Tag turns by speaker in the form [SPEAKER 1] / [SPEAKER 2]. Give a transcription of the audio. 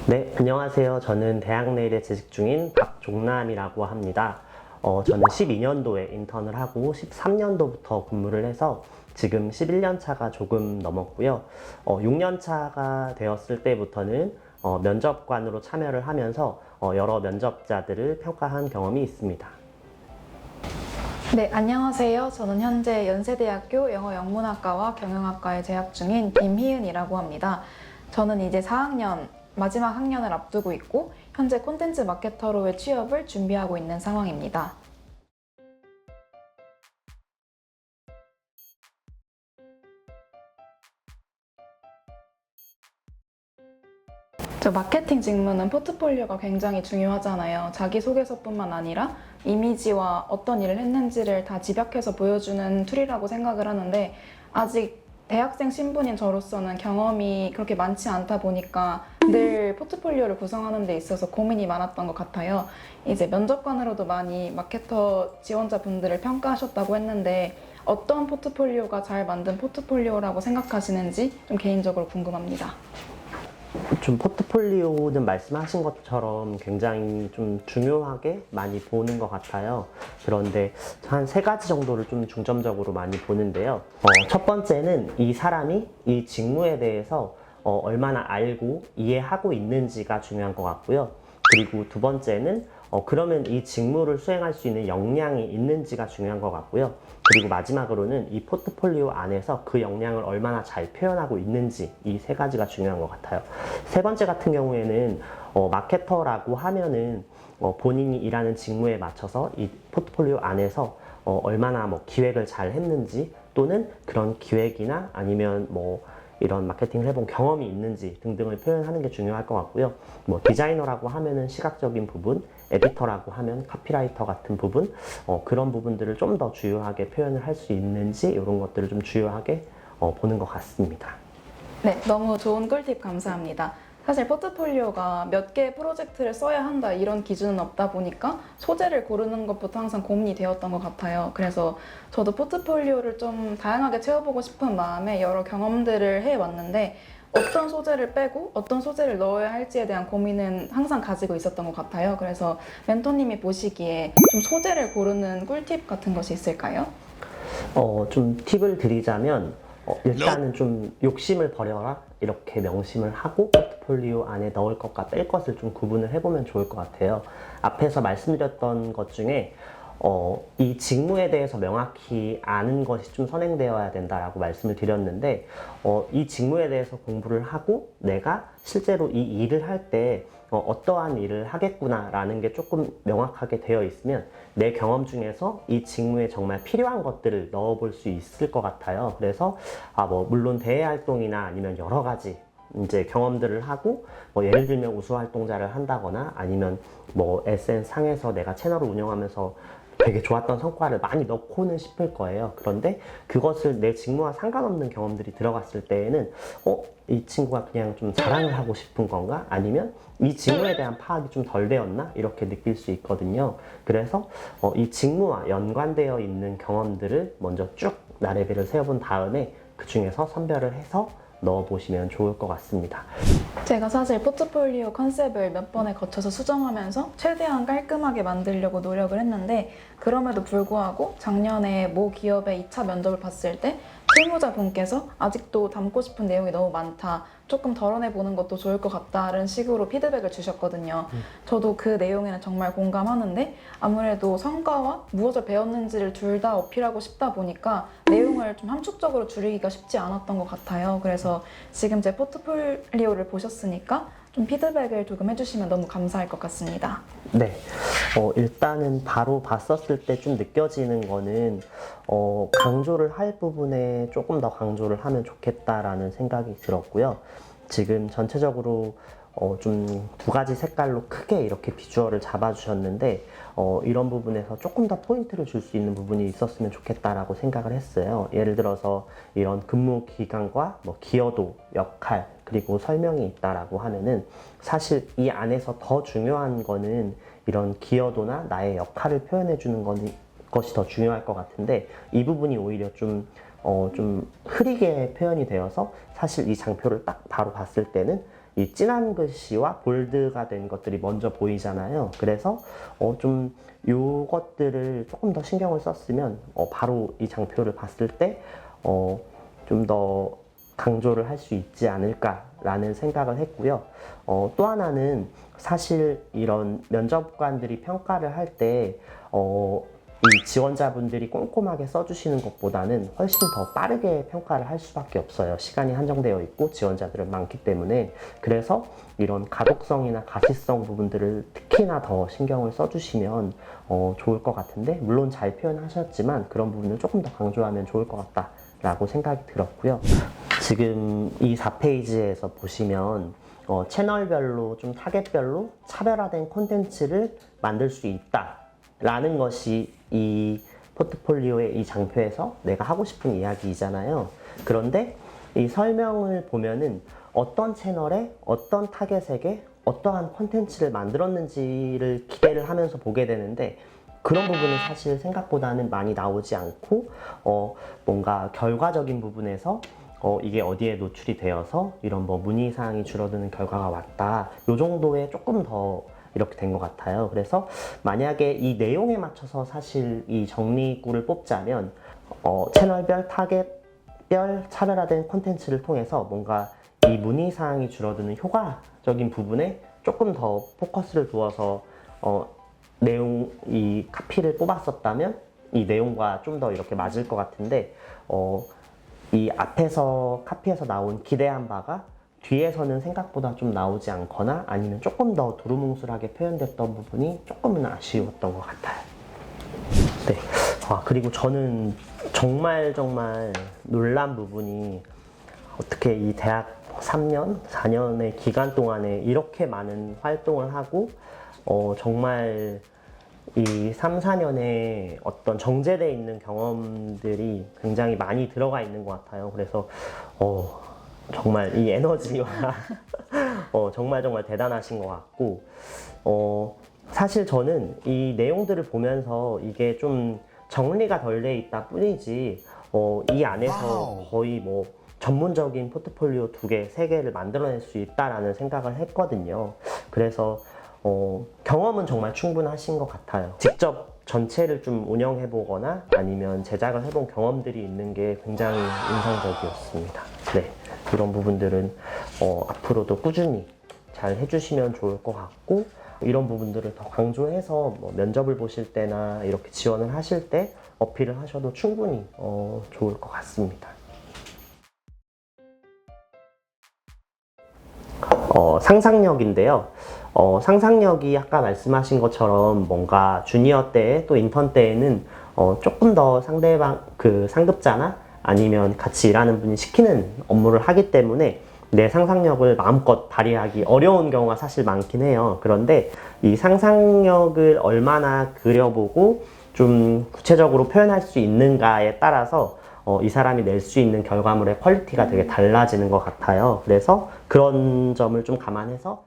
[SPEAKER 1] 네, 안녕하세요. 저는 대학내일에 재직 중인 박종남이라고 합니다. 저는 12년도에 인턴을 하고 13년도부터 근무를 해서 지금 11년 차가 조금 넘었고요. 6년 차가 되었을 때부터는 면접관으로 참여를 하면서 여러 면접자들을 평가한 경험이 있습니다.
[SPEAKER 2] 네, 안녕하세요. 저는 현재 연세대학교 영어영문학과와 경영학과에 재학 중인 김희은이라고 합니다. 저는 이제 4학년, 마지막 학년을 앞두고 있고 현재 콘텐츠 마케터로의 취업을 준비하고 있는 상황입니다. 마케팅 직무는 포트폴리오가 굉장히 중요하잖아요. 자기소개서뿐만 아니라 이미지와 어떤 일을 했는지를 다 집약해서 보여주는 툴이라고 생각을 하는데 아직 대학생 신분인 저로서는 경험이 그렇게 많지 않다 보니까 늘 포트폴리오를 구성하는 데 있어서 고민이 많았던 것 같아요. 이제 면접관으로도 많이 마케터 지원자분들을 평가하셨다고 했는데 어떤 포트폴리오가 잘 만든 포트폴리오라고 생각하시는지 좀 개인적으로 궁금합니다.
[SPEAKER 1] 좀 포트폴리오는 말씀하신 것처럼 굉장히 좀 중요하게 많이 보는 것 같아요. 그런데 한 세 가지 정도를 좀 중점적으로 많이 보는데요. 첫 번째는 이 사람이 이 직무에 대해서 얼마나 알고 이해하고 있는지가 중요한 것 같고요. 그리고 두 번째는 그러면 이 직무를 수행할 수 있는 역량이 있는지가 중요한 것 같고요. 그리고 마지막으로는 이 포트폴리오 안에서 그 역량을 얼마나 잘 표현하고 있는지, 이 세 가지가 중요한 것 같아요. 세 번째 같은 경우에는 마케터라고 하면은 본인이 일하는 직무에 맞춰서 이 포트폴리오 안에서 얼마나 뭐 기획을 잘 했는지, 또는 그런 기획이나 아니면 뭐 이런 마케팅을 해본 경험이 있는지 등등을 표현하는 게 중요할 것 같고요. 뭐 디자이너라고 하면은 시각적인 부분, 에디터라고 하면 카피라이터 같은 부분, 그런 부분들을 좀 더 주요하게 표현을 할 수 있는지, 이런 것들을 좀 주요하게 보는 것 같습니다.
[SPEAKER 2] 네, 너무 좋은 꿀팁 감사합니다. 사실 포트폴리오가 몇 개의 프로젝트를 써야 한다 이런 기준은 없다 보니까 소재를 고르는 것부터 항상 고민이 되었던 것 같아요. 그래서 저도 포트폴리오를 좀 다양하게 채워보고 싶은 마음에 여러 경험들을 해왔는데 어떤 소재를 빼고 어떤 소재를 넣어야 할지에 대한 고민은 항상 가지고 있었던 것 같아요. 그래서 멘토님이 보시기에 좀 소재를 고르는 꿀팁 같은 것이 있을까요?
[SPEAKER 1] 좀 팁을 드리자면, 일단은 좀 욕심을 버려라, 이렇게 명심을 하고 포트폴리오 안에 넣을 것과 뺄 것을 좀 구분을 해보면 좋을 것 같아요. 앞에서 말씀드렸던 것 중에 이 직무에 대해서 명확히 아는 것이 좀 선행되어야 된다라고 말씀을 드렸는데, 이 직무에 대해서 공부를 하고 내가 실제로 이 일을 할 때 어떠한 일을 하겠구나라는 게 조금 명확하게 되어 있으면 내 경험 중에서 이 직무에 정말 필요한 것들을 넣어볼 수 있을 것 같아요. 그래서 물론 대외 활동이나 아니면 여러 가지 이제 경험들을 하고, 뭐 예를 들면 우수 활동자를 한다거나 아니면 뭐 SNS 상에서 내가 채널을 운영하면서 되게 좋았던 성과를 많이 넣고는 싶을 거예요. 그런데 그것을 내 직무와 상관없는 경험들이 들어갔을 때에는 이 친구가 그냥 좀 자랑을 하고 싶은 건가? 아니면 이 직무에 대한 파악이 좀 덜 되었나? 이렇게 느낄 수 있거든요. 그래서 이 직무와 연관되어 있는 경험들을 먼저 쭉 나래비를 세워본 다음에 그 중에서 선별을 해서 넣어보시면 좋을 것 같습니다.
[SPEAKER 2] 제가 사실 포트폴리오 컨셉을 몇 번에 거쳐서 수정하면서 최대한 깔끔하게 만들려고 노력을 했는데 그럼에도 불구하고 작년에 모 기업의 2차 면접을 봤을 때 실무자분께서 아직도 담고 싶은 내용이 너무 많다, 조금 덜어내보는 것도 좋을 것 같다는 식으로 피드백을 주셨거든요. 저도 그 내용에는 정말 공감하는데 아무래도 성과와 무엇을 배웠는지를 둘 다 어필하고 싶다 보니까 내용을 좀 함축적으로 줄이기가 쉽지 않았던 것 같아요. 그래서 지금 제 포트폴리오를 보셨으니까 좀 피드백을 조금 해주시면 너무 감사할 것 같습니다.
[SPEAKER 1] 네, 일단은 바로 봤었을 때 좀 느껴지는 거는 강조를 할 부분에 조금 더 강조를 하면 좋겠다라는 생각이 들었고요. 지금 전체적으로 좀 두 가지 색깔로 크게 이렇게 비주얼을 잡아주셨는데, 이런 부분에서 조금 더 포인트를 줄 수 있는 부분이 있었으면 좋겠다라고 생각을 했어요. 예를 들어서 이런 근무 기간과 뭐 기여도, 역할, 그리고 설명이 있다라고 하면은 사실 이 안에서 더 중요한 거는 이런 기여도나 나의 역할을 표현해 주는 것이 더 중요할 것 같은데, 이 부분이 오히려 좀 흐리게 표현이 되어서 사실 이 장표를 딱 바로 봤을 때는 이 진한 글씨와 볼드가 된 것들이 먼저 보이잖아요. 그래서 좀 요것들을 조금 더 신경을 썼으면 바로 이 장표를 봤을 때 좀 더 강조를 할 수 있지 않을까라는 생각을 했고요. 또 하나는 사실 이런 면접관들이 평가를 할 때 이 지원자분들이 꼼꼼하게 써주시는 것보다는 훨씬 더 빠르게 평가를 할 수밖에 없어요. 시간이 한정되어 있고 지원자들은 많기 때문에. 그래서 이런 가독성이나 가시성 부분들을 특히나 더 신경을 써주시면 좋을 것 같은데, 물론 잘 표현하셨지만 그런 부분을 조금 더 강조하면 좋을 것 같다라고 생각이 들었고요. 지금 이 4페이지에서 보시면 채널별로 좀 타겟별로 차별화된 콘텐츠를 만들 수 있다 라는 것이 이 포트폴리오의 이 장표에서 내가 하고 싶은 이야기이잖아요. 그런데 이 설명을 보면은 어떤 채널에 어떤 타겟에게 어떠한 콘텐츠를 만들었는지를 기대를 하면서 보게 되는데, 그런 부분은 사실 생각보다는 많이 나오지 않고 뭔가 결과적인 부분에서 이게 어디에 노출이 되어서 이런 뭐 문의사항이 줄어드는 결과가 왔다, 요 정도에 조금 더 이렇게 된 것 같아요. 그래서 만약에 이 내용에 맞춰서 사실 이 정리구를 뽑자면 채널별, 타겟별 차별화된 콘텐츠를 통해서 뭔가 이 문의사항이 줄어드는 효과적인 부분에 조금 더 포커스를 두어서 내용, 이 카피를 뽑았었다면 이 내용과 좀 더 이렇게 맞을 것 같은데, 이 앞에서 카피에서 나온 기대한 바가 뒤에서는 생각보다 좀 나오지 않거나 아니면 조금 더 두루뭉술하게 표현됐던 부분이 조금은 아쉬웠던 것 같아요. 네. 그리고 저는 정말 놀란 부분이 어떻게 이 대학 3년, 4년의 기간 동안에 이렇게 많은 활동을 하고 정말 이 3, 4년에 어떤 정제되어 있는 경험들이 굉장히 많이 들어가 있는 것 같아요. 그래서 정말 이 에너지와 정말 대단하신 것 같고, 사실 저는 이 내용들을 보면서 이게 좀 정리가 덜 돼 있다 뿐이지 이 안에서 거의 뭐 전문적인 포트폴리오 2개, 3개를 만들어낼 수 있다라는 생각을 했거든요. 그래서 경험은 정말 충분하신 것 같아요. 직접 전체를 좀 운영해 보거나 아니면 제작을 해본 경험들이 있는 게 굉장히 인상적이었습니다. 네, 이런 부분들은 앞으로도 꾸준히 잘 해주시면 좋을 것 같고, 이런 부분들을 더 강조해서 뭐 면접을 보실 때나 이렇게 지원을 하실 때 어필을 하셔도 충분히 좋을 것 같습니다. 상상력인데요. 상상력이 아까 말씀하신 것처럼 뭔가 주니어 때 또 인턴 때에는 조금 더 상대방 상급자나 아니면 같이 일하는 분이 시키는 업무를 하기 때문에 내 상상력을 마음껏 발휘하기 어려운 경우가 사실 많긴 해요. 그런데 이 상상력을 얼마나 그려보고 좀 구체적으로 표현할 수 있는가에 따라서 이 사람이 낼 수 있는 결과물의 퀄리티가 되게 달라지는 것 같아요. 그래서 그런 점을 좀 감안해서